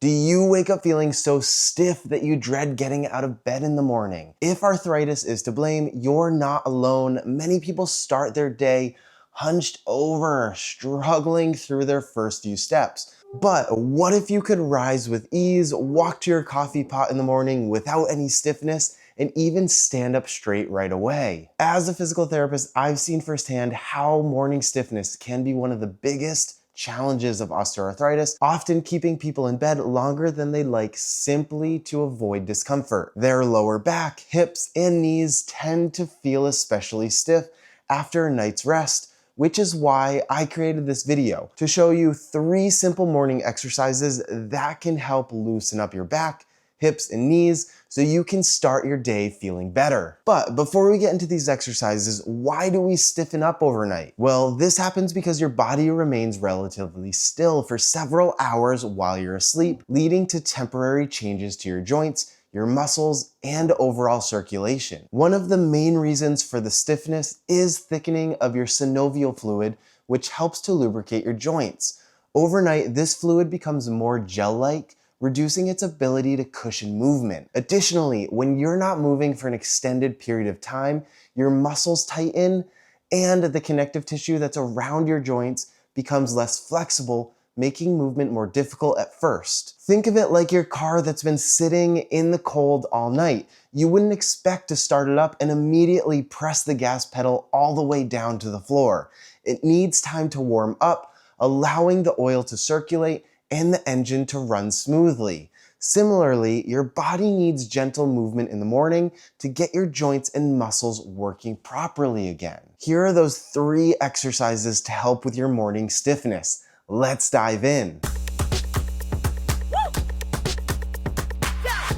Do you wake up feeling so stiff that you dread getting out of bed in the morning? If arthritis is to blame, you're not alone. Many people start their day hunched over, struggling through their first few steps. But what if you could rise with ease, walk to your coffee pot in the morning without any stiffness, and even stand up straight right away? As a physical therapist, I've seen firsthand how morning stiffness can be one of the biggest challenges of osteoarthritis, often keeping people in bed longer than they'd like simply to avoid discomfort. Their lower back, hips, and knees tend to feel especially stiff after a night's rest, which is why I created this video to show you 3 simple morning exercises that can help loosen up your back, hips, and knees so you can start your day feeling better. But before we get into these exercises, why do we stiffen up overnight? Well, this happens because your body remains relatively still for several hours while you're asleep, leading to temporary changes to your joints, your muscles, and overall circulation. One of the main reasons for the stiffness is thickening of your synovial fluid, which helps to lubricate your joints. Overnight, this fluid becomes more gel-like, reducing its ability to cushion movement. Additionally, when you're not moving for an extended period of time, your muscles tighten and the connective tissue that's around your joints becomes less flexible, making movement more difficult at first. Think of it like your car that's been sitting in the cold all night. You wouldn't expect to start it up and immediately press the gas pedal all the way down to the floor. It needs time to warm up, allowing the oil to circulate and the engine to run smoothly. Similarly, your body needs gentle movement in the morning to get your joints and muscles working properly again. Here are those 3 exercises to help with your morning stiffness. Let's dive in.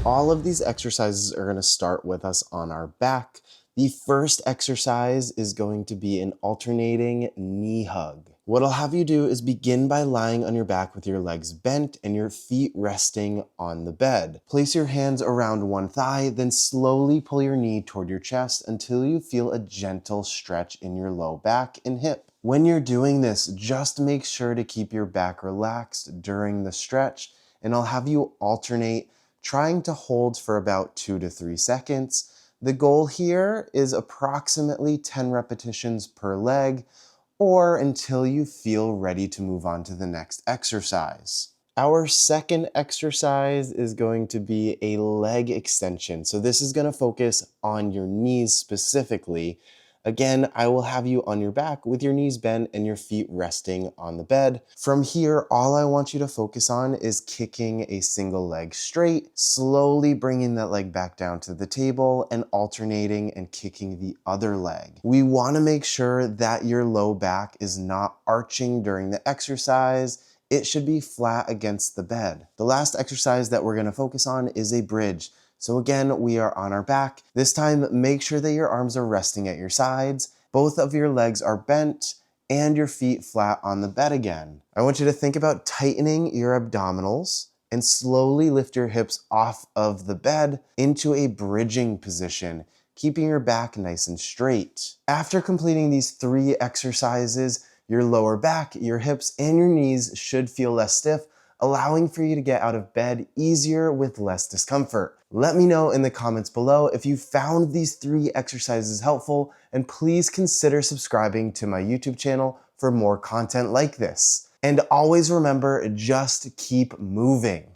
All of these exercises are going to start with us on our back. The first exercise is going to be an alternating knee hug. What I'll have you do is begin by lying on your back with your legs bent and your feet resting on the bed. Place your hands around one thigh, then slowly pull your knee toward your chest until you feel a gentle stretch in your low back and hip. When you're doing this, just make sure to keep your back relaxed during the stretch, and I'll have you alternate, trying to hold for about 2 to 3 seconds. The goal here is approximately 10 repetitions per leg, or until you feel ready to move on to the next exercise. Our second exercise is going to be a leg extension. So this is going to focus on your knees specifically. Again, I will have you on your back with your knees bent and your feet resting on the bed. From here, all I want you to focus on is kicking a single leg straight, slowly bringing that leg back down to the table and alternating and kicking the other leg. We want to make sure that your low back is not arching during the exercise. It should be flat against the bed. The last exercise that we're going to focus on is a bridge. So again, we are on our back. This time, make sure that your arms are resting at your sides, both of your legs are bent, and your feet flat on the bed again. I want you to think about tightening your abdominals and slowly lift your hips off of the bed into a bridging position, keeping your back nice and straight. After completing these 3 exercises, your lower back, your hips, and your knees should feel less stiff, allowing for you to get out of bed easier with less discomfort. Let me know in the comments below if you found these 3 exercises helpful, and please consider subscribing to my YouTube channel for more content like this. And always remember, just keep moving.